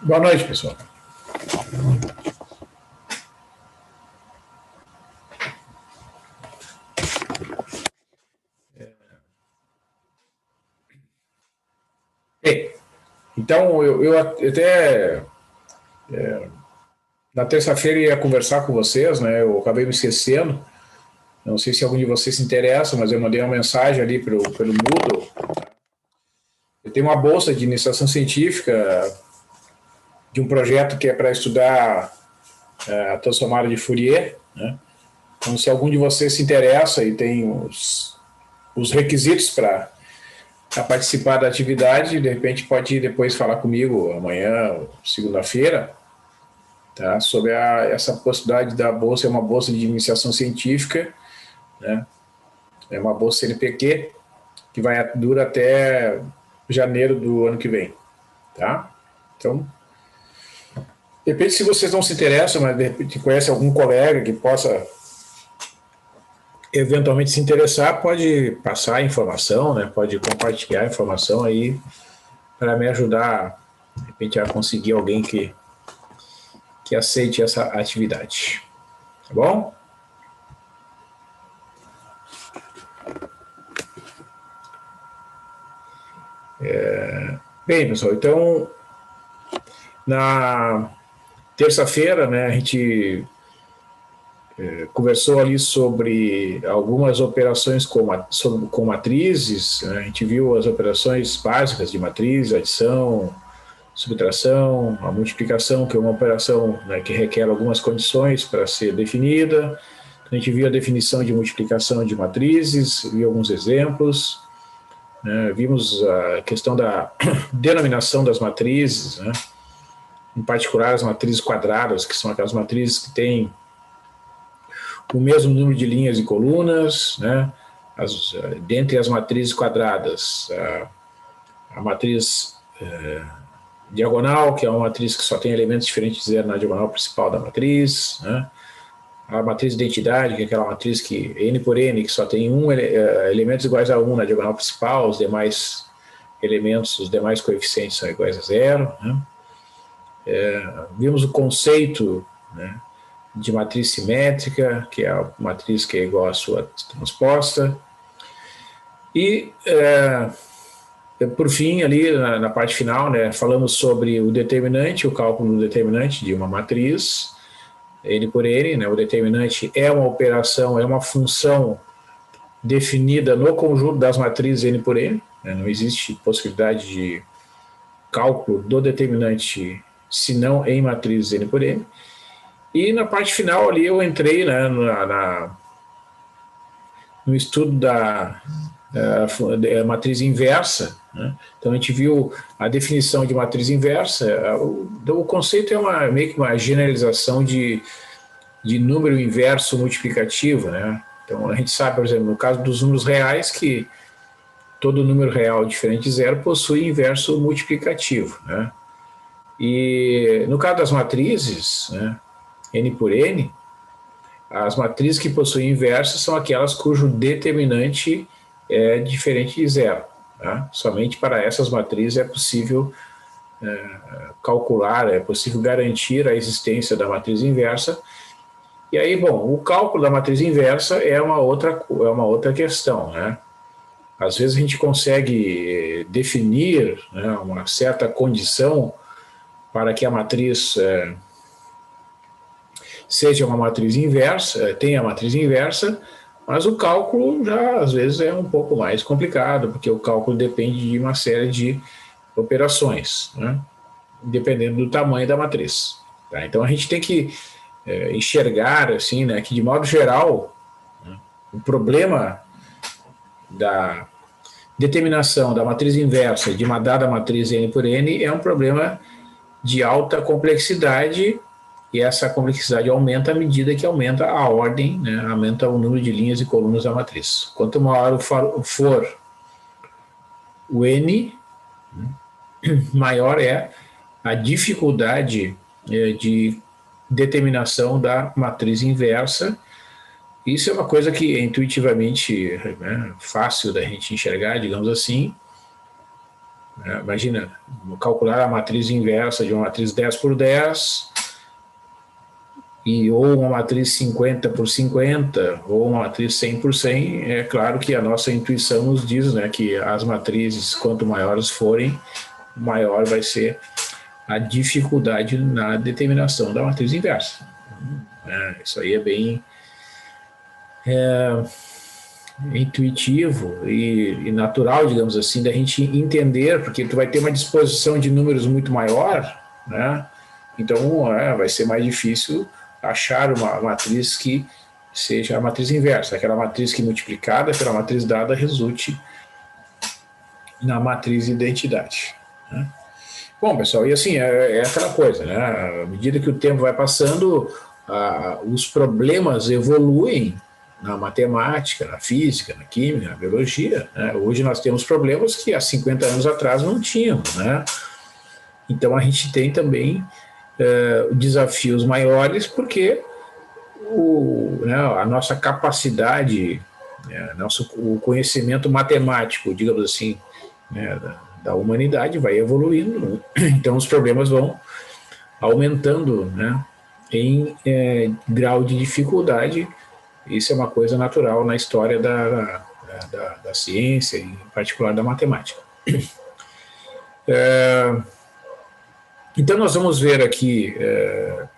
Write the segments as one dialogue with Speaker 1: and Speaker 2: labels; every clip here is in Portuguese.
Speaker 1: Boa noite, pessoal. Bem, então eu até na terça-feira ia conversar com vocês, né? Eu acabei me esquecendo. Não sei se algum de vocês se interessa, mas eu mandei uma mensagem ali pelo Moodle. Eu tenho uma bolsa de iniciação científica de um projeto que é para estudar a transformada de Fourier, né? Então, se algum de vocês se interessa e tem os requisitos para participar da atividade, de repente pode depois falar comigo amanhã, segunda-feira, tá? Sobre essa possibilidade da bolsa. É uma bolsa de iniciação científica, né? É uma bolsa CNPq que dura até janeiro do ano que vem, tá? Então, de repente, se vocês não se interessam, mas de repente conhece algum colega que possa eventualmente se interessar, pode passar a informação, né? Pode compartilhar a informação aí para me ajudar, de repente, a conseguir alguém que aceite essa atividade. Tá bom? Bem, pessoal, então, na terça-feira, né, a gente conversou ali sobre algumas operações com matrizes, né? A gente viu as operações básicas de matriz, adição, subtração, a multiplicação, que é uma operação, né, que requer algumas condições para ser definida. A gente viu a definição de multiplicação de matrizes, viu alguns exemplos, né? Vimos a questão da denominação das matrizes, né? Em particular as matrizes quadradas, que são aquelas matrizes que têm o mesmo número de linhas e colunas, né? Dentre as matrizes quadradas, a matriz diagonal, que é uma matriz que só tem elementos diferentes de zero na diagonal principal da matriz, né? A matriz de identidade, que é aquela matriz que n por n, que só tem elementos iguais a 1 na diagonal principal, os demais elementos, os demais coeficientes são iguais a zero, né? Vimos o conceito, né, de matriz simétrica, que é a matriz que é igual à sua transposta. E, por fim, ali na parte final, né, falamos sobre o determinante, o cálculo do determinante de uma matriz, n por n, né? O determinante é uma operação, é uma função definida no conjunto das matrizes n por n, né? Não existe possibilidade de cálculo do determinante senão em matrizes n por n. E na parte final ali eu entrei, né, no estudo da matriz inversa, né? Então a gente viu a definição de matriz inversa. O conceito é meio que uma generalização de número inverso multiplicativo, né? Então a gente sabe, por exemplo, no caso dos números reais, que todo número real diferente de zero possui inverso multiplicativo, né? E no caso das matrizes, né, n por n, as matrizes que possuem inverso são aquelas cujo determinante é diferente de zero, tá? Somente para essas matrizes é possível calcular, é possível garantir a existência da matriz inversa. E aí, bom, o cálculo da matriz inversa é uma outra questão, né? Às vezes a gente consegue definir, né, uma certa condição para que a matriz seja uma matriz inversa, tenha a matriz inversa, mas o cálculo já às vezes é um pouco mais complicado, porque o cálculo depende de uma série de operações, né, dependendo do tamanho da matriz, tá? Então a gente tem que enxergar assim, né, que de modo geral, né, o problema da determinação da matriz inversa de uma dada matriz n por n é um problema de alta complexidade, e essa complexidade aumenta à medida que aumenta a ordem, né, aumenta o número de linhas e colunas da matriz. Quanto maior for o n, maior é a dificuldade de determinação da matriz inversa. Isso é uma coisa que é intuitivamente, né, fácil da gente enxergar, digamos assim, né? Imagina, calcular a matriz inversa de uma matriz 10 por 10, ou uma matriz 50 por 50, ou uma matriz 100 por 100, é claro que a nossa intuição nos diz, né, que as matrizes, quanto maiores forem, maior vai ser a dificuldade na determinação da matriz inversa. Isso aí é bem intuitivo e natural, digamos assim, da gente entender, porque tu vai ter uma disposição de números muito maior, né? Então vai ser mais difícil achar uma matriz que seja a matriz inversa, aquela matriz que multiplicada pela matriz dada resulte na matriz identidade, né? Bom, pessoal, e assim, é aquela coisa, né? À medida que o tempo vai passando, os problemas evoluem na matemática, na física, na química, na biologia, né? Hoje nós temos problemas que há 50 anos atrás não tínhamos, né? Então a gente tem também desafios maiores porque a nossa capacidade, o conhecimento matemático, digamos assim, né, da humanidade vai evoluindo, então os problemas vão aumentando, né, em grau de dificuldade. Isso é uma coisa natural na história da ciência, em particular da matemática. Então nós vamos ver aqui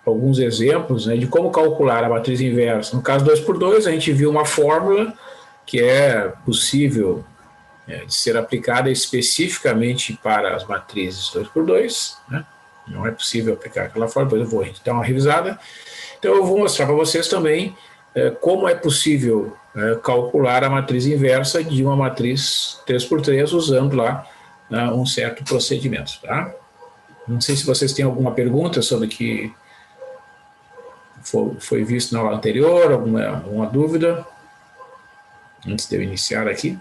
Speaker 1: alguns exemplos, né, de como calcular a matriz inversa. No caso 2 por 2, a gente viu uma fórmula que é possível de ser aplicada especificamente para as matrizes 2 por 2, né? Não é possível aplicar aquela fórmula, depois eu vou dar uma revisada. Então eu vou mostrar para vocês também como é possível calcular a matriz inversa de uma matriz 3 por 3 usando lá um certo procedimento, tá? Não sei se vocês têm alguma pergunta sobre o que foi visto na aula anterior, alguma dúvida, antes de eu iniciar aqui.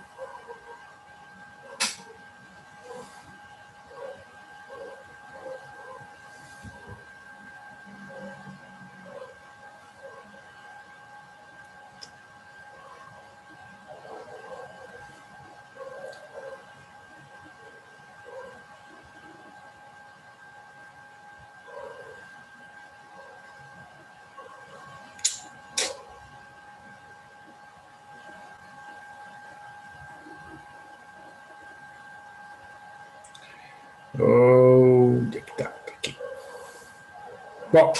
Speaker 1: Onde é que tá? Aqui. Bom,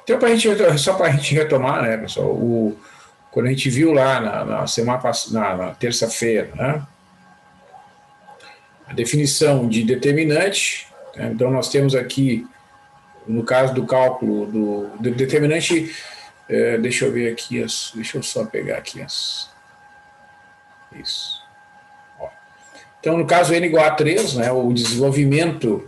Speaker 1: então só para a gente retomar, né, pessoal, quando a gente viu lá na semana passada, na terça-feira, né, a definição de determinante, né, então nós temos aqui, no caso do cálculo do determinante, deixa eu ver aqui, deixa eu só pegar aqui isso. Ó. Então, no caso n igual a 3, né, o desenvolvimento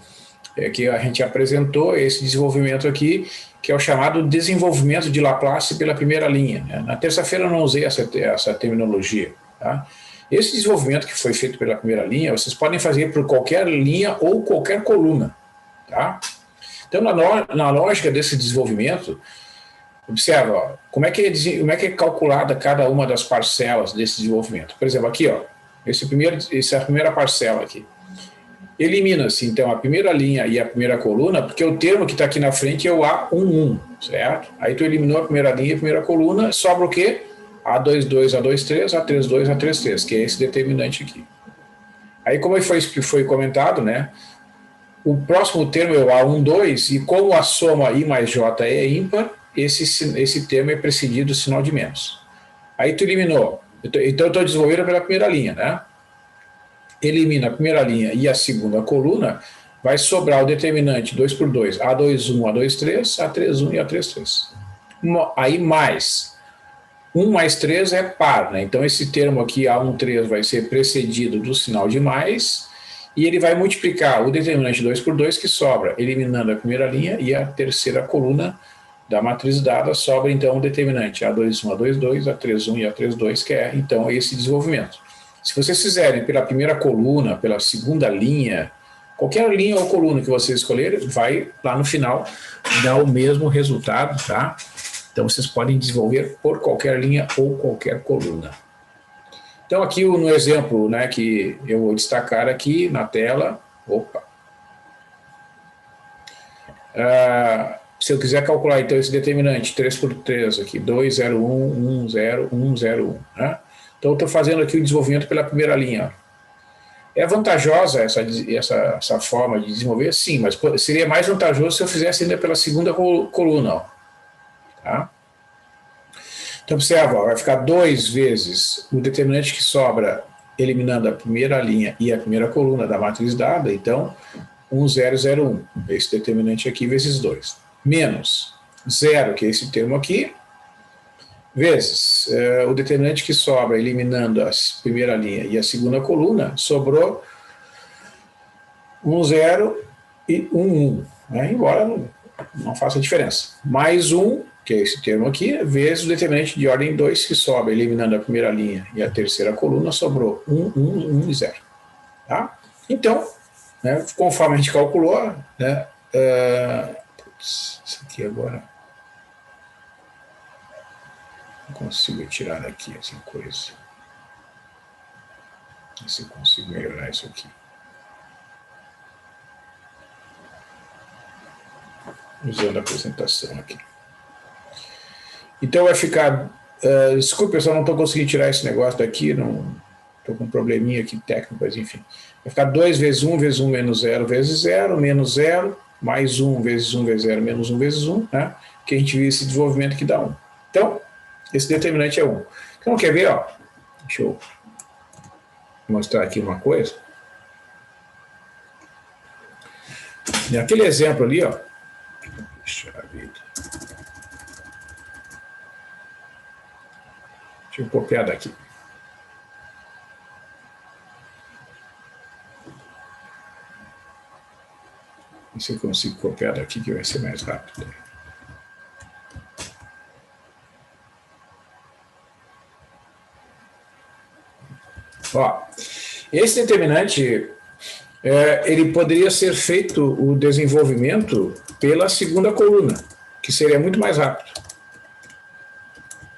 Speaker 1: que a gente apresentou, esse desenvolvimento aqui, que é o chamado desenvolvimento de Laplace pela primeira linha, né? Na terça-feira eu não usei essa terminologia, tá? Esse desenvolvimento que foi feito pela primeira linha, vocês podem fazer por qualquer linha ou qualquer coluna, tá? Então, na lógica desse desenvolvimento, observa, ó, como é que é calculada cada uma das parcelas desse desenvolvimento. Por exemplo, aqui, ó, essa é a primeira parcela aqui. Elimina-se, então, a primeira linha e a primeira coluna, porque o termo que está aqui na frente é o A11, certo? Aí tu eliminou a primeira linha e a primeira coluna, sobra o quê? A22, A23, A32, A33, que é esse determinante aqui. Aí, como foi comentado, né? O próximo termo é o A12, e como a soma I mais J é ímpar, esse termo é precedido do sinal de menos. Aí tu eliminou. Então, eu estou desenvolvendo pela primeira linha, né? Elimina a primeira linha e a segunda coluna, vai sobrar o determinante 2 por 2, A21, A23, A31 e A33. Aí mais 1 mais 3 é par, né? Então esse termo aqui, A13, vai ser precedido do sinal de mais, e ele vai multiplicar o determinante 2 por 2 que sobra, eliminando a primeira linha e a terceira coluna da matriz dada, sobra então o determinante A21, A22, A31 e A32, que é então esse desenvolvimento. Se vocês fizerem pela primeira coluna, pela segunda linha, qualquer linha ou coluna que vocês escolherem, vai lá no final dar o mesmo resultado, tá? Então vocês podem desenvolver por qualquer linha ou qualquer coluna. Então aqui no exemplo, né, que eu vou destacar aqui na tela, Opa. Se eu quiser calcular, então, esse determinante, 3 por 3 aqui, 2, 0, 1, 1, 0, 1, 0, 1. Né? Então, eu estou fazendo aqui o desenvolvimento pela primeira linha. É vantajosa essa forma de desenvolver? Sim, mas seria mais vantajoso se eu fizesse ainda pela segunda coluna. Ó. Tá? Então, observa, vai ficar 2 vezes o determinante que sobra eliminando a primeira linha e a primeira coluna da matriz dada, então, 1, 0, 0, 1. Esse determinante aqui vezes 2. Menos 0, que é esse termo aqui, vezes o determinante que sobra eliminando a primeira linha e a segunda coluna, sobrou 1, 0 e 1, 1. Né? Embora não faça diferença. Mais 1, que é esse termo aqui, vezes o determinante de ordem 2 que sobra eliminando a primeira linha e a terceira coluna, sobrou 1, 1, 1 e 0. Tá? Então, né, conforme a gente calculou, né, isso aqui agora não consigo tirar daqui essa coisa. Ver se eu consigo melhorar isso aqui. Usando a apresentação aqui. Então vai ficar. Desculpe, pessoal, não estou conseguindo tirar esse negócio daqui, estou com um probleminha aqui técnico, mas enfim. Vai ficar 2 vezes 1 vezes 1 menos 0 vezes 0, menos 0, mais 1 vezes 1 vezes 0, menos 1 vezes 1, né? Que a gente viu esse desenvolvimento que dá 1. Então, esse determinante é 1. Então, quer ver? Ó, deixa eu mostrar aqui uma coisa. Naquele exemplo ali, ó. Puxa vida. Deixa eu copiar daqui. Se eu consigo copiar daqui, que vai ser mais rápido. Ó, esse determinante, ele poderia ser feito o desenvolvimento pela segunda coluna, que seria muito mais rápido.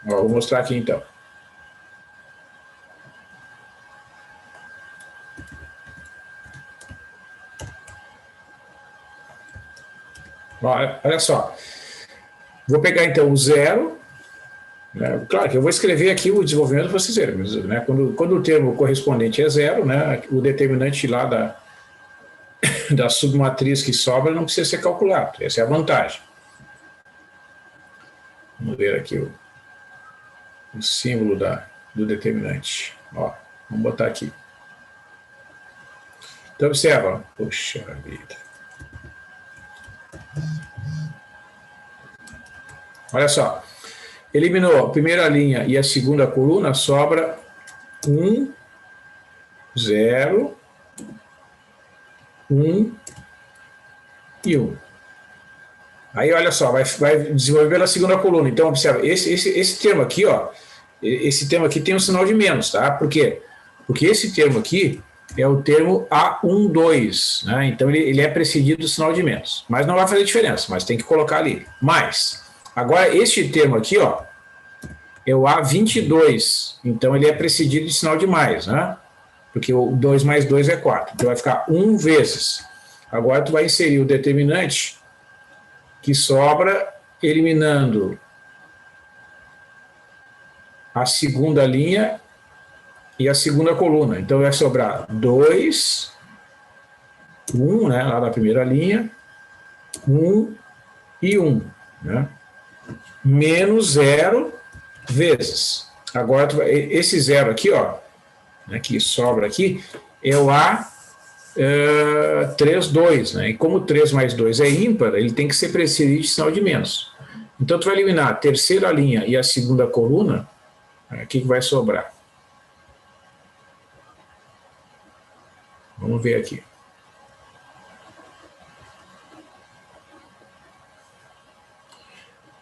Speaker 1: Ó, vou mostrar aqui então. Olha só, vou pegar então o 0, né? Claro que eu vou escrever aqui o desenvolvimento para vocês verem, né? Quando o termo correspondente é 0, né? O determinante lá da submatriz que sobra não precisa ser calculado, essa é a vantagem. Vamos ver aqui o símbolo do determinante. Ó, vamos botar aqui. Então observa, poxa vida. Olha só, eliminou a primeira linha e a segunda coluna, sobra 1, 0, 1 e 1. Aí, olha só, vai desenvolver pela segunda coluna. Então, observa, esse termo aqui, ó, esse termo aqui tem um sinal de menos, tá? Por quê? Porque esse termo aqui é o termo A12, né? Então, ele é precedido do sinal de menos. Mas não vai fazer diferença, mas tem que colocar ali. Mas, agora, este termo aqui, ó, é o A22. Então, ele é precedido de sinal de mais, né? Porque o 2 mais 2 é 4. Então, vai ficar 1 vezes. Agora, tu vai inserir o determinante que sobra eliminando a segunda linha e a segunda coluna. Então, vai sobrar 2, 1, né, lá da primeira linha, 1 e 1, né, menos 0 vezes. Agora, esse 0 aqui, ó, né, que sobra aqui, é o A3, 2, né, e como 3 mais 2 é ímpar, ele tem que ser precedido de sinal de menos. Então, tu vai eliminar a terceira linha e a segunda coluna, o que vai sobrar? Vamos ver aqui.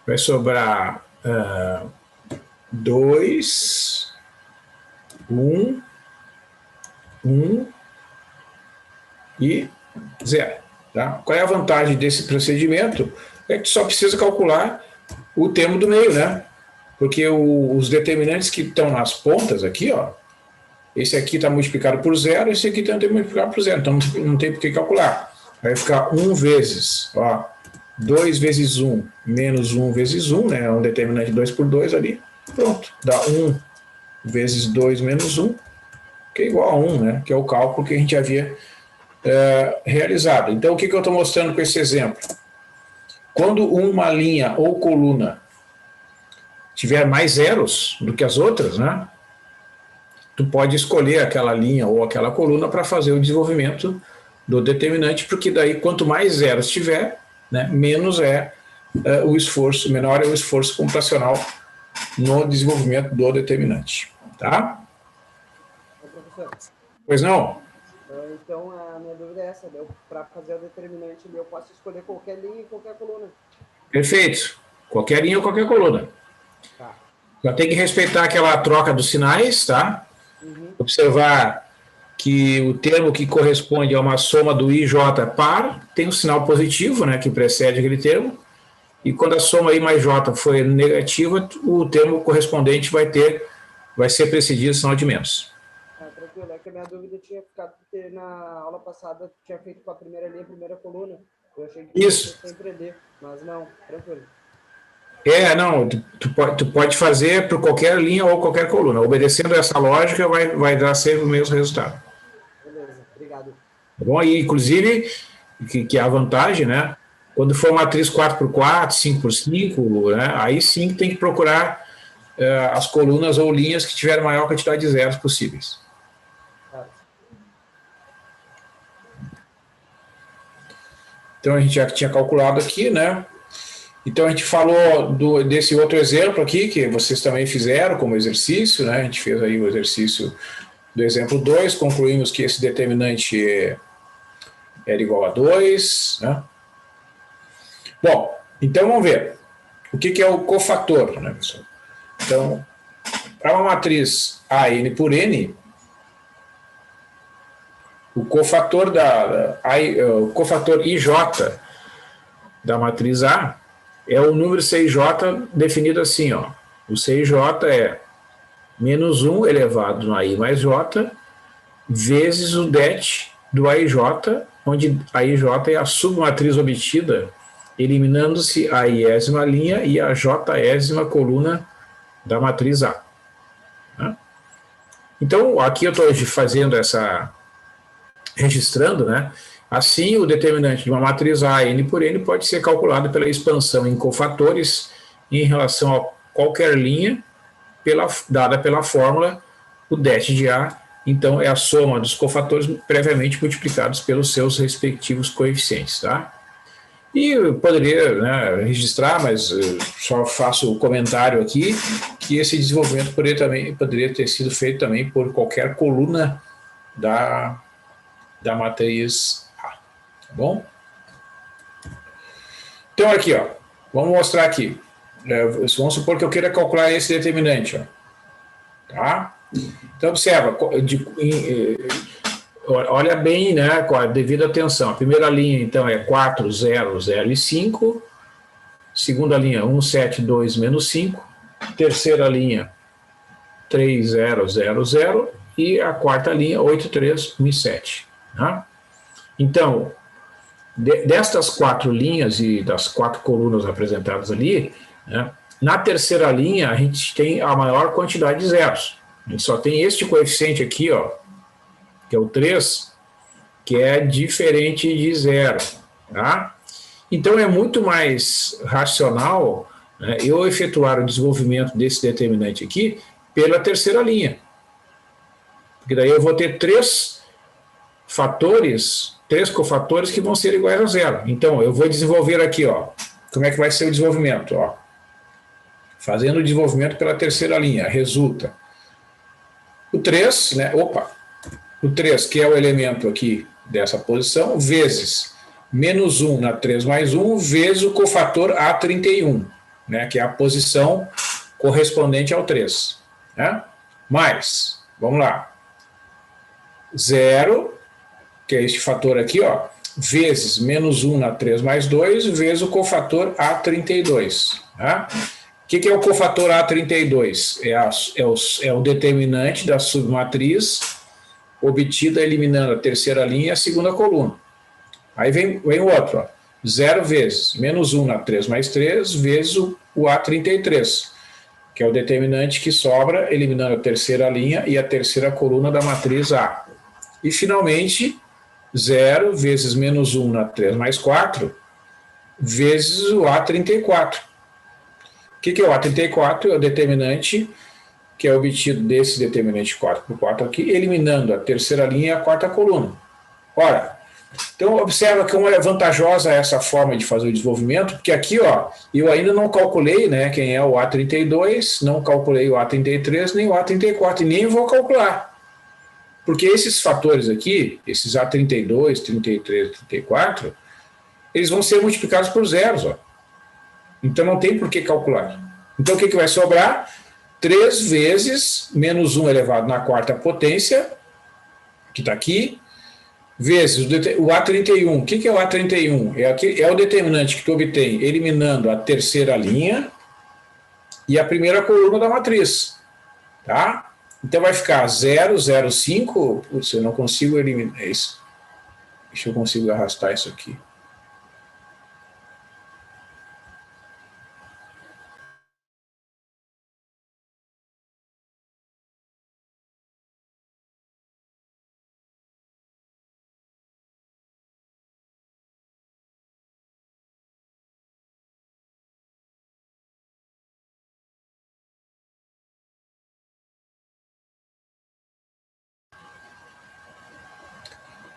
Speaker 1: Vai sobrar 2, 1, 1 e 0. Tá? Qual é a vantagem desse procedimento? É que tu só precisa calcular o termo do meio, né? Porque os determinantes que estão nas pontas aqui, ó, esse aqui está multiplicado por zero, esse aqui também multiplicado por zero, então não tem por que calcular. Vai ficar 1 vezes, ó, 2 vezes 1 menos 1 vezes 1, né, um determinante 2 por 2 ali, pronto, dá 1 vezes 2 menos 1, que é igual a 1, né, que é o cálculo que a gente havia realizado. Então, o que eu estou mostrando com esse exemplo? Quando uma linha ou coluna tiver mais zeros do que as outras, né, tu pode escolher aquela linha ou aquela coluna para fazer o desenvolvimento do determinante, porque daí quanto mais zeros tiver, né, menos o esforço, menor é o esforço computacional no desenvolvimento do determinante, tá?
Speaker 2: Professor.
Speaker 1: Pois não?
Speaker 2: Então, a minha dúvida é essa, para fazer o determinante, eu posso escolher qualquer linha e qualquer coluna.
Speaker 1: Perfeito. Qualquer linha ou qualquer coluna.
Speaker 2: Tá.
Speaker 1: Só tem que respeitar aquela troca dos sinais, tá? Observar que o termo que corresponde a uma soma do I e J par tem um sinal positivo, né, que precede aquele termo, e quando a soma I mais J for negativa, o termo correspondente vai ser precedido do sinal de menos.
Speaker 2: Tranquilo, é que a minha dúvida tinha ficado porque na aula passada tinha feito com a primeira linha, a primeira coluna. Eu achei que
Speaker 1: isso
Speaker 2: sem prender, mas não, tranquilo.
Speaker 1: Não, tu pode fazer por qualquer linha ou qualquer coluna. Obedecendo essa lógica, vai dar sempre o mesmo resultado.
Speaker 2: Beleza, obrigado.
Speaker 1: Tá bom? E, inclusive, que é a vantagem, né? Quando for matriz 4x4, 5x5, né? Aí sim tem que procurar as colunas ou linhas que tiverem a maior quantidade de zeros possíveis. Então, a gente já tinha calculado aqui, né? Então, a gente falou desse outro exemplo aqui, que vocês também fizeram como exercício, né? A gente fez aí o exercício do exemplo 2, concluímos que esse determinante era igual a 2, né? Bom, então vamos ver. O que é o cofator, né, pessoal? Então, para uma matriz AN por N, o cofator o cofator IJ da matriz A é o número CIJ definido assim, ó. O CIJ é menos 1 elevado no AI mais J vezes o det do AIJ, onde a IJ é a submatriz obtida, eliminando-se a iésima linha e a jésima coluna da matriz A. Então, aqui eu estou fazendo registrando, né? Assim, o determinante de uma matriz A, N por N, pode ser calculado pela expansão em cofatores em relação a qualquer linha dada pela fórmula, o det de A, então é a soma dos cofatores previamente multiplicados pelos seus respectivos coeficientes, tá? E eu poderia, né, registrar, mas só faço o comentário aqui, que esse desenvolvimento poderia ter sido feito também por qualquer coluna da matriz A, tá bom? Então aqui, ó, vamos mostrar aqui. Vamos supor que eu queira calcular esse determinante, ó, tá? Então observa, olha bem, né, com a devida atenção. A primeira linha, então, é 4, 0, 0 e 5. Segunda linha, 1, 7, 2, menos 5. Terceira linha, 3, 0, 0, 0. E a quarta linha, 8, 3, 1 e 7. Tá? Então, destas 4 linhas e das 4 colunas apresentadas ali, né, na terceira linha, a gente tem a maior quantidade de zeros. A gente só tem este coeficiente aqui, ó, que é o 3, que é diferente de zero. Tá? Então, é muito mais racional, né, eu efetuar o desenvolvimento desse determinante aqui pela terceira linha. Porque daí eu vou ter 3 cofatores que vão ser iguais a zero. Então, eu vou desenvolver aqui, ó, como é que vai ser o desenvolvimento? Ó, fazendo o desenvolvimento pela terceira linha, resulta o 3, né, o 3, que é o elemento aqui dessa posição, vezes menos 1 na 3 mais 1, vezes o cofator A31, né, que é a posição correspondente ao 3. Né? Mais, vamos lá, 0, que é este fator aqui, ó, vezes menos 1 na 3 mais 2, vezes o cofator A32. Né? O que é o cofator A32? É o determinante da submatriz obtida eliminando a terceira linha e a segunda coluna. Aí vem o outro, ó. 0 vezes menos 1 na 3 mais 3 vezes o A33, que é o determinante que sobra eliminando a terceira linha e a terceira coluna da matriz A. E, finalmente, 0 vezes menos 1 na 3 mais 4 vezes o A34. O que é o A34? É o determinante que é obtido desse determinante 4 por 4 aqui, eliminando a terceira linha e a quarta coluna. Ora, então observa como é vantajosa essa forma de fazer o desenvolvimento, porque aqui, ó, eu ainda não calculei, né, quem é o A32, não calculei o A33 nem o A34, e nem vou calcular. Porque esses fatores aqui, esses A32, 33, 34, eles vão ser multiplicados por zeros, ó. Então não tem por que calcular. Então o que vai sobrar? 3 vezes menos 1 elevado na quarta potência, que está aqui, vezes o A31. O que é o A31? É o determinante que tu obtém eliminando a terceira linha e a primeira coluna da matriz. Tá? Então vai ficar 0, 0, 5. Putz, eu não consigo eliminar isso. Deixa eu conseguir arrastar isso aqui.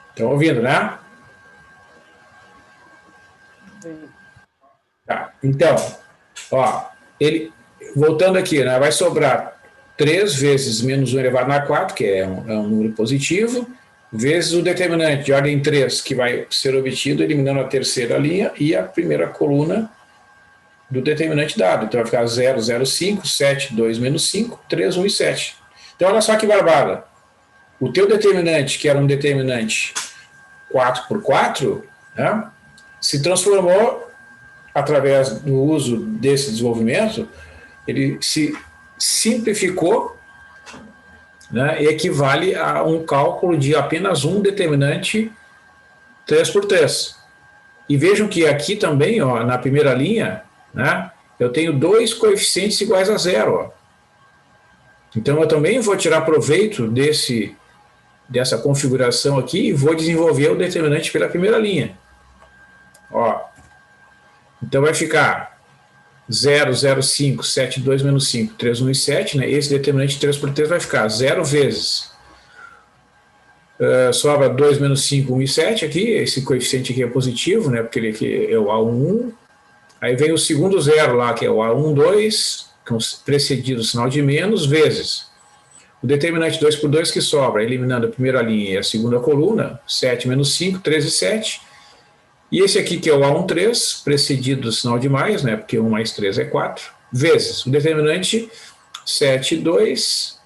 Speaker 1: Estão ouvindo, né?
Speaker 2: Sim.
Speaker 1: Tá. Então, ó, voltando aqui, né, vai sobrar 3 vezes menos 1 elevado na 4, que é um número positivo, vezes o determinante de ordem 3, que vai ser obtido eliminando a terceira linha e a primeira coluna do determinante dado. Então vai ficar 0, 0, 5, 7, 2 menos 5, 3, 1 e 7. Então olha só que barbada. O teu determinante, que era um determinante 4 por 4, né, se transformou, através do uso desse desenvolvimento, ele se simplificou, né, e equivale a um cálculo de apenas um determinante 3 por 3. E vejam que aqui também, ó, na primeira linha, né, eu tenho 2 coeficientes iguais a zero. Ó. Então eu também vou tirar proveito dessa configuração aqui e vou desenvolver o determinante pela primeira linha. Ó. Então vai ficar 0, 0, 5, 7, 2 menos 5, 3, 1 e 7, né? Esse determinante 3 por 3 vai ficar 0 vezes. Sobra 2 menos 5, 1 e 7 aqui. Esse coeficiente aqui é positivo, né? Porque ele aqui é o A1. Aí vem o segundo zero lá, que é o A1, 2, precedido do sinal de menos, vezes o determinante 2 por 2 que sobra, eliminando a primeira linha e a segunda coluna, 7 menos 5, 13, 7. E esse aqui, que é o A1, 3, precedido do sinal de mais, né, porque 1 mais 3 é 4, vezes o determinante 7, 2,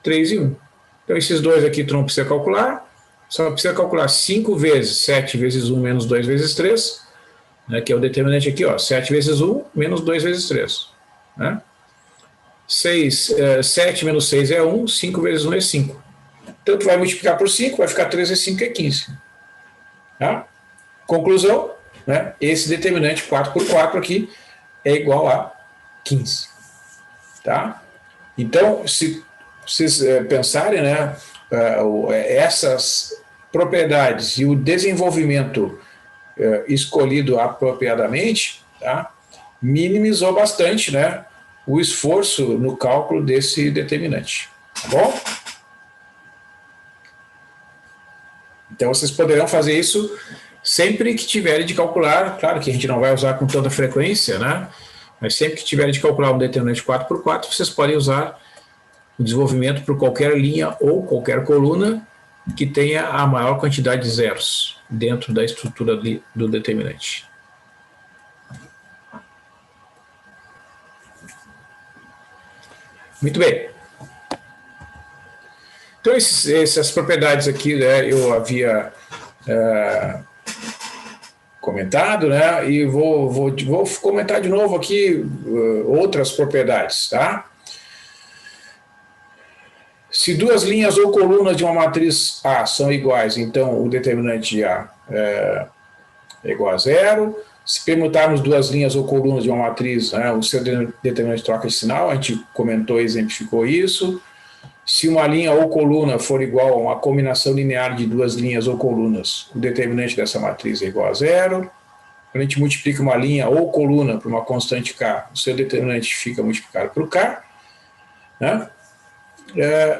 Speaker 1: 3 e 1. Então, esses dois aqui tu não precisa calcular, só precisa calcular 5 vezes 7 vezes 1 menos 2 vezes 3, né, que é o determinante aqui, ó, 7 vezes 1 menos 2 vezes 3. Né? 7 menos 6 é 1, 5 vezes 1 é 5. Então, tu vai multiplicar por 5, vai ficar 3 vezes 5 é 15. Tá? Conclusão, né? Esse determinante 4 por 4 aqui é igual a 15. Tá? Então, se vocês pensarem, né, essas propriedades e o desenvolvimento escolhido apropriadamente, tá, minimizou bastante, né, o esforço no cálculo desse determinante. Tá bom? Então, vocês poderão fazer isso sempre que tiverem de calcular, claro que a gente não vai usar com tanta frequência, né? Mas sempre que tiverem de calcular um determinante 4 por 4, vocês podem usar o desenvolvimento por qualquer linha ou qualquer coluna que tenha a maior quantidade de zeros dentro da estrutura do determinante. Muito bem. Então, essas propriedades aqui, né, eu havia comentado, né? E vou comentar de novo aqui outras propriedades, tá? Se duas linhas ou colunas de uma matriz A são iguais, então o determinante de A é igual a zero. Se permutarmos duas linhas ou colunas de uma matriz, né, o seu determinante troca de sinal, a gente comentou e exemplificou isso. Se uma linha ou coluna for igual a uma combinação linear de duas linhas ou colunas, o determinante dessa matriz é igual a zero. Quando a gente multiplica uma linha ou coluna por uma constante K, o seu determinante fica multiplicado por K, né?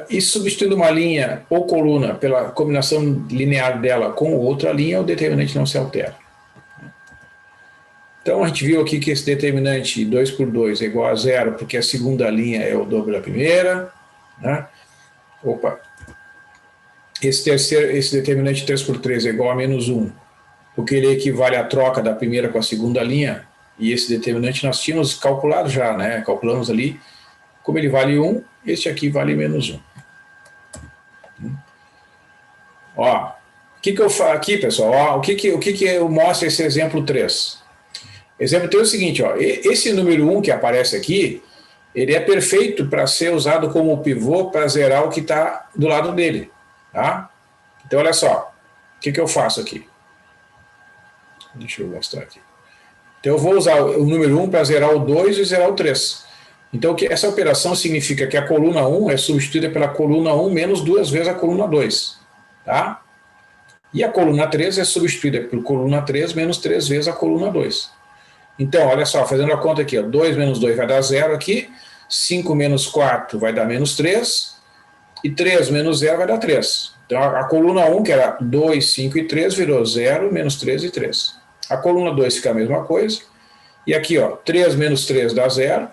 Speaker 1: E substituindo uma linha ou coluna pela combinação linear dela com outra linha, o determinante não se altera. Então, a gente viu aqui que esse determinante 2 por 2 é igual a zero, porque a segunda linha é o dobro da primeira, né? Esse determinante 3 por 3 é igual a menos 1, porque ele equivale à troca da primeira com a segunda linha, e esse determinante nós tínhamos calculado já, né? Calculamos ali, como ele vale 1, este aqui vale menos 1. Ó, o que eu faço aqui, pessoal? Ó, o que eu mostro esse exemplo 3? Exemplo 3 é o seguinte, ó, esse número 1 que aparece aqui, ele é perfeito para ser usado como pivô para zerar o que está do lado dele, tá? Então, olha só, o que eu faço aqui? Deixa eu mostrar aqui. Então, eu vou usar o número 1 para zerar o 2 e zerar o 3. Então, essa operação significa que a coluna 1 é substituída pela coluna 1 menos 2 vezes a coluna 2, tá? E a coluna 3 é substituída por coluna 3 menos 3 vezes a coluna 2. Então, olha só, fazendo a conta aqui, ó, 2 menos 2 vai dar 0 aqui, 5 menos 4 vai dar menos 3, e 3 menos 0 vai dar 3. Então, a coluna 1, que era 2, 5 e 3, virou 0, menos 3 e 3. A coluna 2 fica a mesma coisa, e aqui, ó, 3 menos 3 dá 0,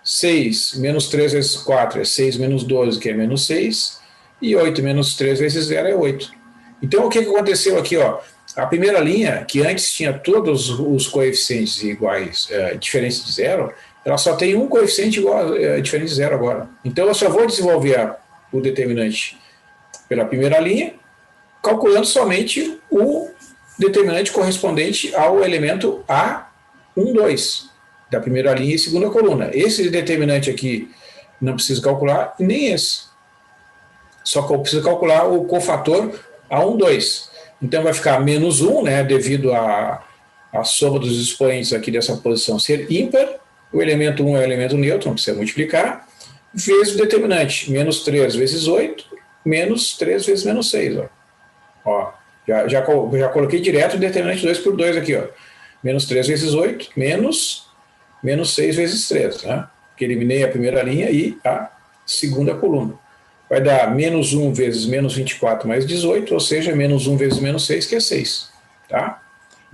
Speaker 1: 6 menos 3 vezes 4 é 6 menos 12, que é menos 6, e 8 menos 3 vezes 0 é 8. Então, o que aconteceu aqui, ó? A primeira linha, que antes tinha todos os coeficientes iguais, diferentes de zero, ela só tem um coeficiente igual, diferente de zero agora. Então, eu só vou desenvolver o determinante pela primeira linha, calculando somente o determinante correspondente ao elemento A12, da primeira linha e segunda coluna. Esse determinante aqui não preciso calcular, nem esse. Só que eu preciso calcular o cofator A12. Então vai ficar menos 1, né, devido à soma dos expoentes aqui dessa posição ser ímpar, o elemento 1 é o elemento neutro, não precisa multiplicar, vezes o determinante, menos 3 vezes 8, menos 3 vezes menos 6. Ó, já coloquei direto o determinante 2 por 2 aqui, ó. Menos 3 vezes 8, menos 6 vezes 3, né? Porque eliminei a primeira linha e a segunda coluna. Vai dar menos 1 vezes menos 24 mais 18, ou seja, menos 1 vezes menos 6, que é 6. Tá?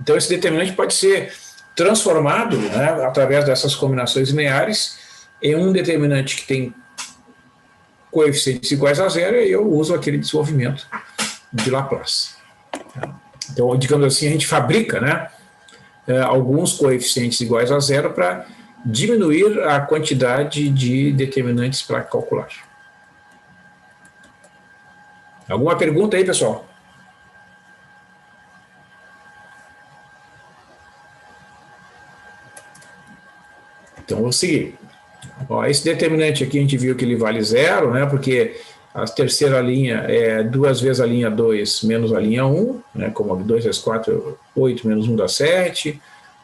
Speaker 1: Então, esse determinante pode ser transformado, né, através dessas combinações lineares em um determinante que tem coeficientes iguais a zero, e eu uso aquele desenvolvimento de Laplace. Então, digamos assim, a gente fabrica, né, alguns coeficientes iguais a zero para diminuir a quantidade de determinantes para calcular. Alguma pergunta aí, pessoal? Então, vou seguir. Ó, esse determinante aqui a gente viu que ele vale zero, né? Porque a terceira linha é 2 vezes a linha 2 menos a linha 1, né? Como 2 vezes 4, 8 menos 1 dá 7,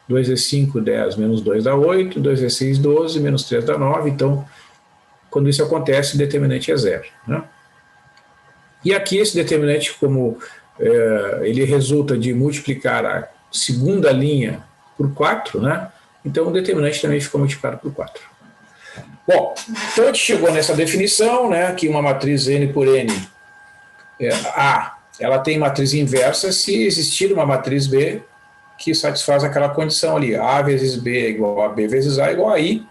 Speaker 1: 2 vezes 5, 10 menos 2 dá 8, 2 vezes 6, 12, menos 3 dá 9. Então, quando isso acontece, o determinante é zero, né? E aqui esse determinante, como ele resulta de multiplicar a segunda linha por 4, né? Então o determinante também fica multiplicado por 4. Bom, então a gente chegou nessa definição, né, que uma matriz N por N, A, ela tem matriz inversa se existir uma matriz B que satisfaz aquela condição ali, A vezes B é igual a B vezes A igual a I,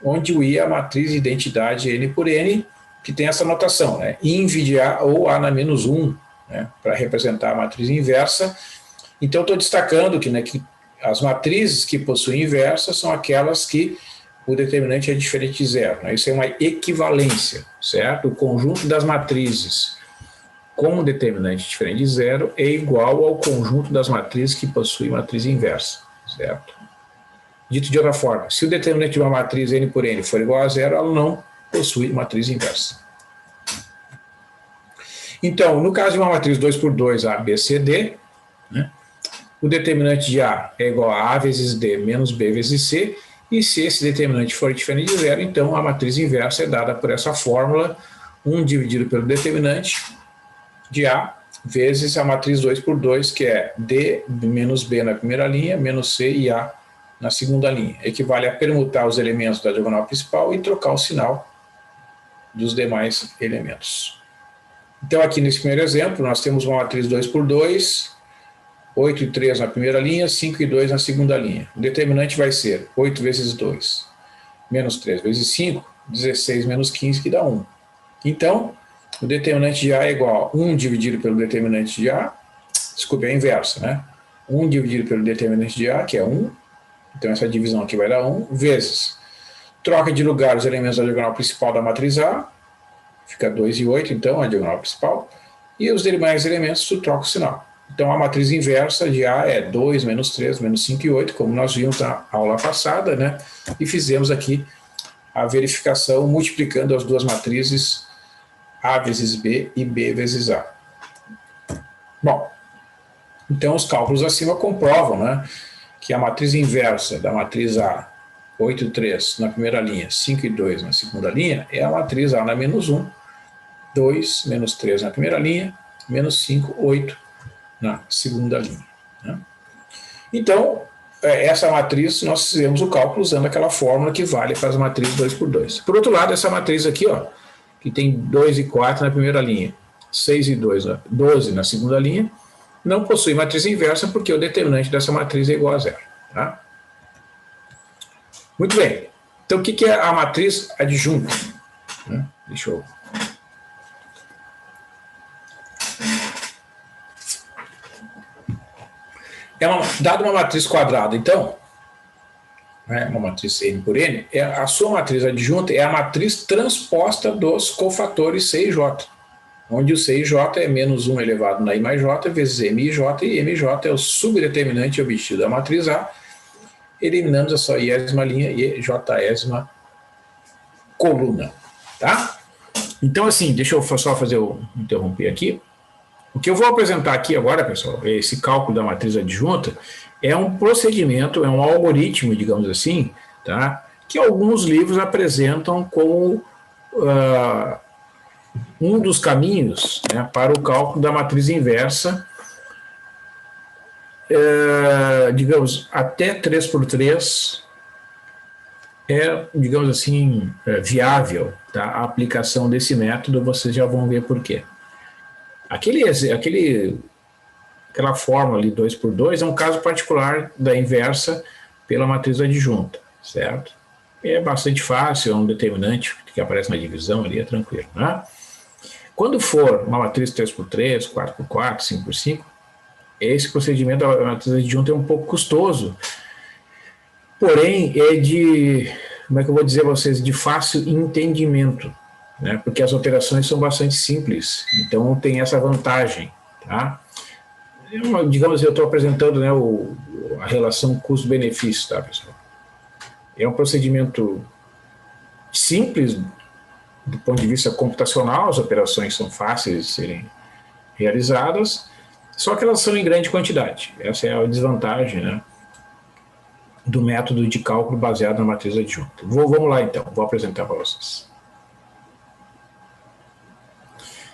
Speaker 1: onde o I é a matriz de identidade N por N, que tem essa notação, né? INV de A ou A na menos 1, né? Para representar a matriz inversa. Então, estou destacando que, né, que as matrizes que possuem inversa são aquelas que o determinante é diferente de zero, né? Isso é uma equivalência, certo? O conjunto das matrizes com um determinante diferente de zero é igual ao conjunto das matrizes que possuem matriz inversa, certo? Dito de outra forma, se o determinante de uma matriz n por n for igual a zero, ela não possui matriz inversa. Então, no caso de uma matriz 2 por 2 A, B, C, D, né, o determinante de A é igual a A vezes D menos B vezes C, e se esse determinante for diferente de zero, então a matriz inversa é dada por essa fórmula, 1 dividido pelo determinante de A vezes a matriz 2 por 2, que é D menos B na primeira linha, menos C e A na segunda linha. Equivale a permutar os elementos da diagonal principal e trocar o sinal dos demais elementos. Então, aqui nesse primeiro exemplo, nós temos uma matriz 2 por 2, 8 e 3 na primeira linha, 5 e 2 na segunda linha. O determinante vai ser 8 vezes 2, menos 3 vezes 5, 16 menos 15, que dá 1. Então, o determinante de A é igual a 1 dividido pelo determinante de A, desculpe, é a inversa, né? 1 dividido pelo determinante de A, que é 1, então essa divisão aqui vai dar 1, vezes troca de lugar os elementos da diagonal principal da matriz A, fica 2 e 8, então, a diagonal principal, e os demais elementos tu troca o sinal. Então, a matriz inversa de A é 2, menos 3, menos 5 e 8, como nós vimos na aula passada, né? E fizemos aqui a verificação multiplicando as duas matrizes A vezes B e B vezes A. Bom, então os cálculos acima comprovam, né, que a matriz inversa da matriz A, 8 e 3 na primeira linha, 5 e 2 na segunda linha, é a matriz A na menos 1, 2, menos 3 na primeira linha, menos 5, 8 na segunda linha, né? Então, essa matriz, nós fizemos o cálculo usando aquela fórmula que vale para as matrizes 2 por 2. Por outro lado, essa matriz aqui, ó, que tem 2 e 4 na primeira linha, 6 e 2, 12 na segunda linha, não possui matriz inversa porque o determinante dessa matriz é igual a zero. Tá? Muito bem. Então, o que é a matriz adjunta? Deixa eu... Dada uma matriz quadrada, então, uma matriz n por n, a sua matriz adjunta é a matriz transposta dos cofatores C e J, onde o C e J é menos 1 elevado na I mais J vezes MJ, e MJ é o subdeterminante obtido da matriz A, eliminamos a sua iésima linha e jésima coluna. Tá? Então, assim, deixa eu só interromper aqui. O que eu vou apresentar aqui agora, pessoal, esse cálculo da matriz adjunta, é um procedimento, é um algoritmo, digamos assim, tá? Que alguns livros apresentam como um dos caminhos, né, para o cálculo da matriz inversa, digamos, até 3 por 3 digamos assim, viável, tá? A aplicação desse método, vocês já vão ver por quê. Aquela fórmula ali 2 por 2 é um caso particular da inversa pela matriz adjunta, certo? É bastante fácil, é um determinante que aparece na divisão ali, é tranquilo, né? Quando for uma matriz 3 por 3, 4 por 4, 5 por 5, esse procedimento da matriz adjunta é um pouco custoso, porém como é que eu vou dizer a vocês, de fácil entendimento, né? Porque as operações são bastante simples, então tem essa vantagem, tá? Digamos, eu estou apresentando, né, a relação custo-benefício, tá, pessoal? É um procedimento simples do ponto de vista computacional, as operações são fáceis de serem realizadas, só que elas são em grande quantidade. Essa é a desvantagem, né, do método de cálculo baseado na matriz adjunta. Vamos lá, então, vou apresentar para vocês.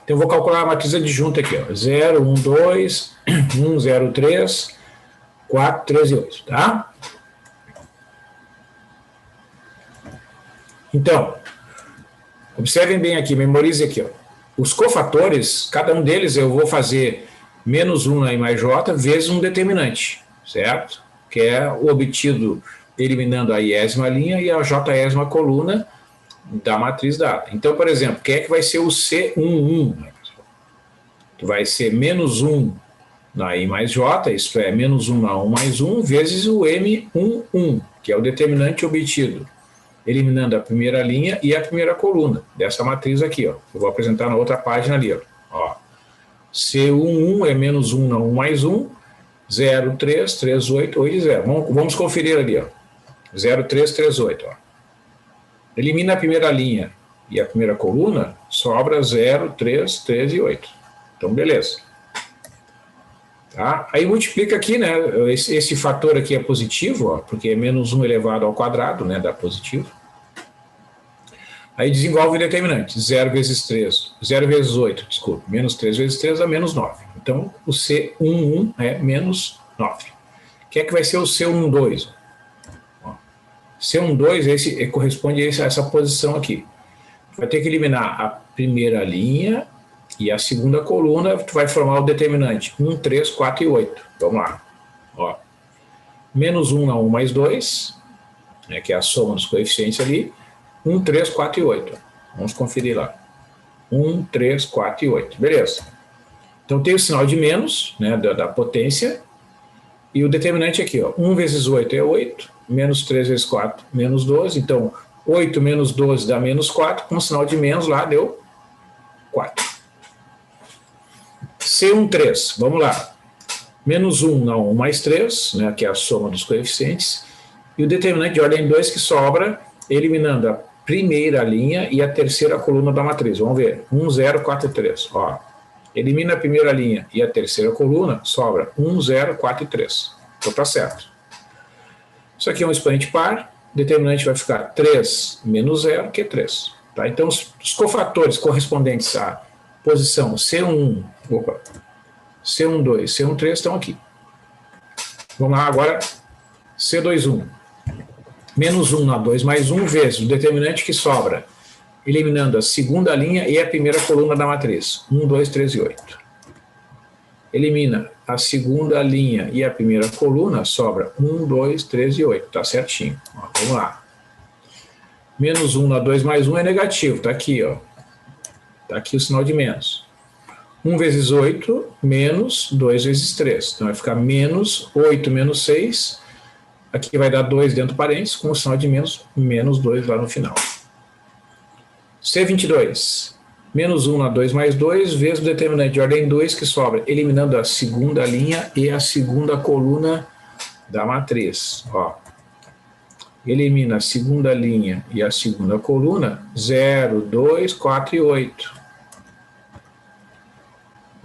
Speaker 1: Então, eu vou calcular a matriz adjunta aqui, ó, 0, 1, 2, 1, 0, 3, 4, 3 e 8, tá? Então, observem bem aqui, memorizem aqui, ó. Os cofatores, cada um deles eu vou fazer menos 1 na I mais J vezes um determinante, certo? Que é o obtido eliminando a iésima linha e a jésima coluna da matriz dada. Então, por exemplo, quem é que vai ser o C11? Que vai ser menos 1 na I mais J, isto é, menos 1 na 1 mais 1, vezes o M11, que é o determinante obtido eliminando a primeira linha e a primeira coluna dessa matriz aqui, ó. Eu vou apresentar na outra página ali, ó. C11 é menos 1 na 1 mais 1, 0, 3, 3, 8, 8 e 0. Vamos conferir ali, ó. 0, 3, 3, 8. Ó. Elimina a primeira linha e a primeira coluna, sobra 0, 3, 3 e 8. Então, beleza. Tá? Aí multiplica aqui, né? Esse fator aqui é positivo, ó, porque é menos 1 elevado ao quadrado, né? Dá positivo. Aí desenvolve o determinante. 0 vezes 3, 0 vezes 8, desculpa. Menos 3 vezes 3 dá menos 9. Então, o C11 é menos 9. O que é que vai ser o C12? C12 esse, corresponde a essa posição aqui. Vai ter que eliminar a primeira linha e a segunda coluna, tu vai formar o determinante 1, 3, 4 e 8. Vamos lá. Ó. Menos 1 na 1 mais 2, né, que é a soma dos coeficientes ali. 1, 3, 4 e 8. Vamos conferir lá. 1, 3, 4 e 8. Beleza. Então tem o sinal de menos, né, da potência, e o determinante aqui, ó, 1 vezes 8 é 8, menos 3 vezes 4, menos 12. Então, 8 menos 12 dá menos 4, com o sinal de menos lá deu 4. C13, vamos lá. Menos 1 na 1 mais 3, né, que é a soma dos coeficientes, e o determinante de ordem 2 que sobra, eliminando a primeira linha e a terceira coluna da matriz. Vamos ver. 1, 0, 4 e 3. Ó. Elimina a primeira linha e a terceira coluna, sobra 1, 0, 4 e 3. Então tá certo. Isso aqui é um expoente par, o determinante vai ficar 3 menos 0, que é 3. Tá? Então os cofatores correspondentes à posição C12, C13 estão aqui. Vamos lá agora, C21. Menos 1 na 2 mais 1 vezes o determinante que sobra, eliminando a segunda linha e a primeira coluna da matriz. 1, 2, 3 e 8. Elimina a segunda linha e a primeira coluna, sobra 1, 2, 3 e 8. Tá certinho. Ó, vamos lá. Menos 1 na 2 mais 1 é negativo. Tá aqui, ó. Tá aqui o sinal de menos. 1 vezes 8, menos 2 vezes 3. Então vai ficar menos 8 menos 6. Aqui vai dar 2 dentro do parênteses, com o sinal de menos, menos 2 lá no final. C22. Menos 1 na 2 mais 2, vezes o determinante de ordem 2 que sobra, eliminando a segunda linha e a segunda coluna da matriz. Ó. Elimina a segunda linha e a segunda coluna, 0, 2, 4 e 8.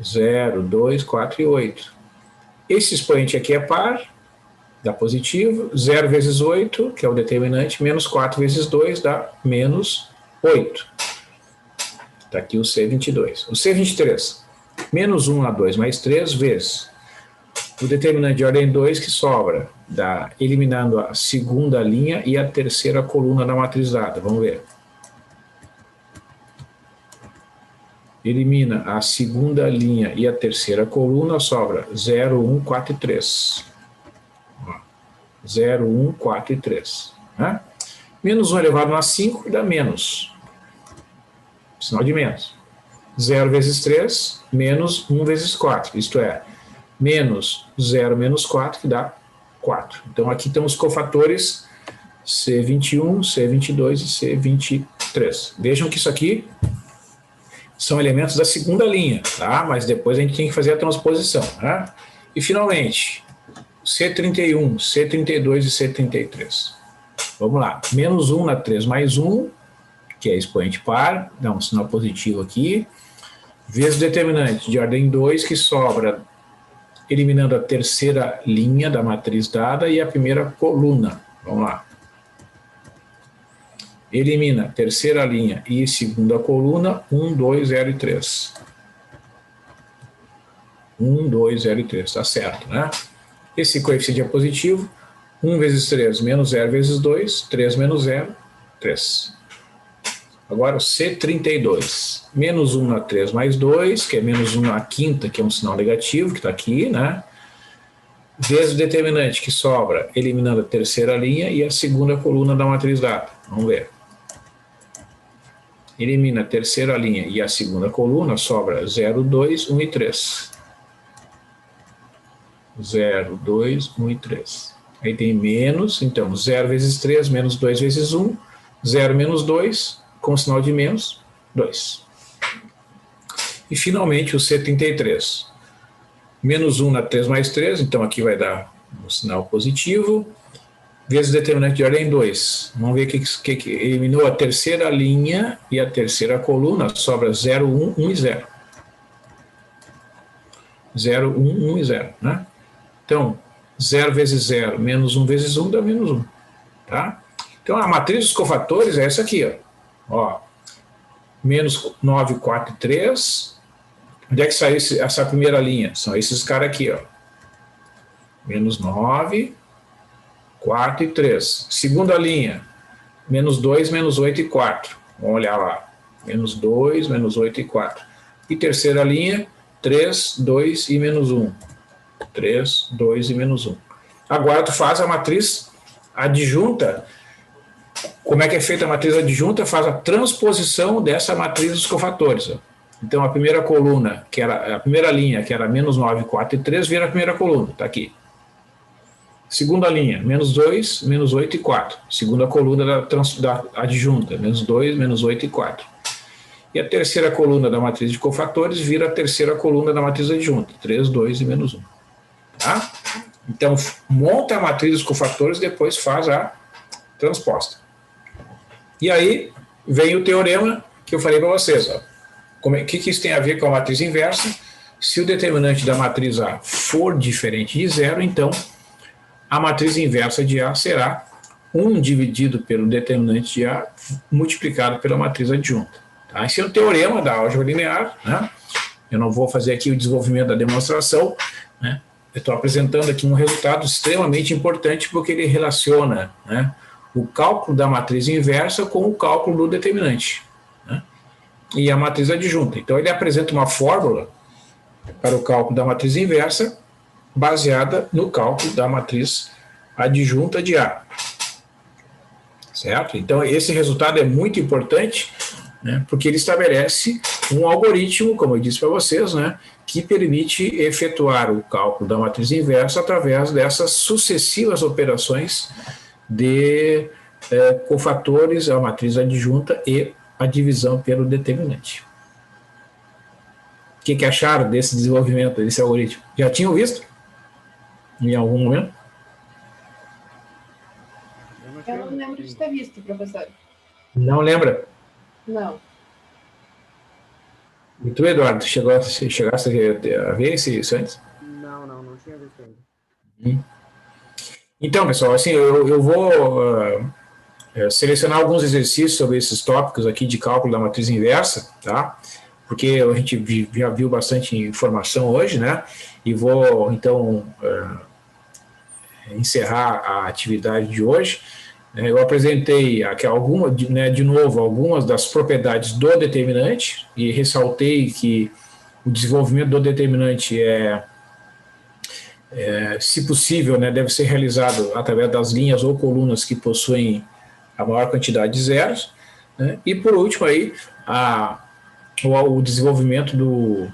Speaker 1: 0, 2, 4 e 8. Esse expoente aqui é par, dá positivo. 0 vezes 8, que é o determinante, menos 4 vezes 2 dá menos 8. Está aqui o C22. O C23, menos 1 na 2 mais 3 vezes o determinante de ordem 2 que sobra, dá, eliminando a segunda linha e a terceira coluna da matriz dada. Vamos ver. Elimina a segunda linha e a terceira coluna, sobra 0, 1, 4 e 3. 0, 1, 4 e 3. Né? Menos 1 elevado a 5 dá menos. Sinal de menos. 0 vezes 3, menos 1 vezes 4. Isto é, menos 0 menos 4, que dá 4. Então, aqui temos cofatores C21, C22 e C23. Vejam que isso aqui são elementos da segunda linha, tá? Mas depois a gente tem que fazer a transposição. Tá? E, finalmente, C31, C32 e C33. Vamos lá. Menos 1 na 3 mais 1, que é expoente par, dá um sinal positivo aqui, vezes o determinante de ordem 2, que sobra, eliminando a terceira linha da matriz dada e a primeira coluna. Vamos lá. Elimina a terceira linha e segunda coluna, 1, 2, 0 e 3. 1, 2, 0 e 3, tá certo, né? Esse coeficiente é positivo, 1 vezes 3, menos 0 vezes 2, 3 menos 0, 3. Agora o C32, menos 1 na 3 mais 2, que é menos 1 na quinta, que é um sinal negativo, que está aqui, né? Vezes o determinante que sobra, eliminando a terceira linha e a segunda coluna da matriz dada. Vamos ver. Elimina a terceira linha e a segunda coluna, sobra 0, 2, 1 e 3. 0, 2, 1 e 3. Aí tem menos, então 0 vezes 3, menos 2 vezes 1, 0 menos 2, com sinal de menos, 2. E, finalmente, o C33. Menos 1 na 3 mais 3, então aqui vai dar um sinal positivo, vezes o determinante de ordem 2. Vamos ver o que eliminou a terceira linha e a terceira coluna, sobra 0, 1, 1 e 0. 0, 1, 1 e 0, né? Então, 0 vezes 0, menos 1 vezes 1 dá menos 1, tá? Então, a matriz dos cofatores é essa aqui, ó. Menos 9, 4 e 3. Onde é que sai essa primeira linha? São esses caras aqui, ó. Menos 9, 4 e 3. Segunda linha, menos 2, menos 8 e 4. Vamos olhar lá. Menos 2, menos 8 e 4. E terceira linha, 3, 2 e menos 1. 3, 2 e menos 1. Agora tu faz a matriz adjunta. Como é que é feita a matriz adjunta? Faz a transposição dessa matriz dos cofatores. Então a primeira coluna, que era a primeira linha, que era menos 9, 4 e 3, vira a primeira coluna, está aqui. Segunda linha, menos 2, menos 8 e 4. Segunda coluna da adjunta, menos 2, menos 8 e 4. E a terceira coluna da matriz de cofatores vira a terceira coluna da matriz adjunta, 3, 2 e menos 1. Tá? Então, monta a matriz dos cofatores, depois faz a transposta. E aí, vem o teorema que eu falei para vocês. O que isso tem a ver com a matriz inversa? Se o determinante da matriz A for diferente de zero, então a matriz inversa de A será 1 dividido pelo determinante de A multiplicado pela matriz adjunta. Tá? Esse é o teorema da álgebra linear, né? Eu não vou fazer aqui o desenvolvimento da demonstração, né? Eu estou apresentando aqui um resultado extremamente importante porque ele relaciona, né, o cálculo da matriz inversa com o cálculo do determinante, né, e a matriz adjunta. Então ele apresenta uma fórmula para o cálculo da matriz inversa baseada no cálculo da matriz adjunta de A. Certo? Então esse resultado é muito importante, né, porque ele estabelece um algoritmo, como eu disse para vocês, né, que permite efetuar o cálculo da matriz inversa através dessas sucessivas operações de cofatores, a matriz adjunta e a divisão pelo determinante. O que acharam desse desenvolvimento, desse algoritmo? Já tinham visto? Em algum momento?
Speaker 3: Eu não lembro de ter visto, professor.
Speaker 1: Não lembra?
Speaker 3: Não.
Speaker 1: E tu, Eduardo, chegasse a ver isso antes?
Speaker 2: Não tinha visto ainda.
Speaker 1: Então, pessoal, assim, eu vou selecionar alguns exercícios sobre esses tópicos aqui de cálculo da matriz inversa, tá? Porque a gente já viu bastante informação hoje, né? E vou, então, encerrar a atividade de hoje. Eu apresentei aqui de novo algumas das propriedades do determinante e ressaltei que o desenvolvimento do determinante se possível, né, deve ser realizado através das linhas ou colunas que possuem a maior quantidade de zeros, né? E por último aí o desenvolvimento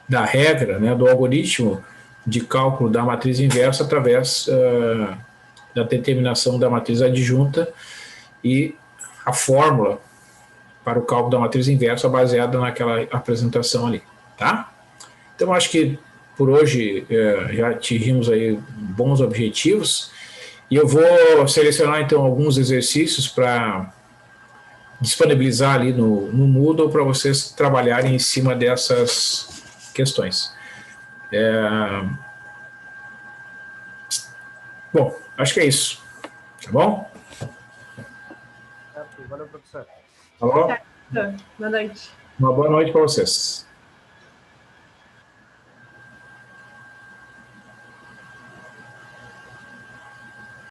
Speaker 1: da regra, né, do algoritmo de cálculo da matriz inversa através da determinação da matriz adjunta e a fórmula para o cálculo da matriz inversa baseada naquela apresentação ali, tá? Então, acho que por hoje já atingimos aí bons objetivos e eu vou selecionar, então, alguns exercícios para disponibilizar ali no Moodle para vocês trabalharem em cima dessas questões. Bom, acho que é isso. Tá bom?
Speaker 2: Valeu, professor.
Speaker 1: Tá bom?
Speaker 3: Boa noite.
Speaker 1: Uma boa noite para vocês.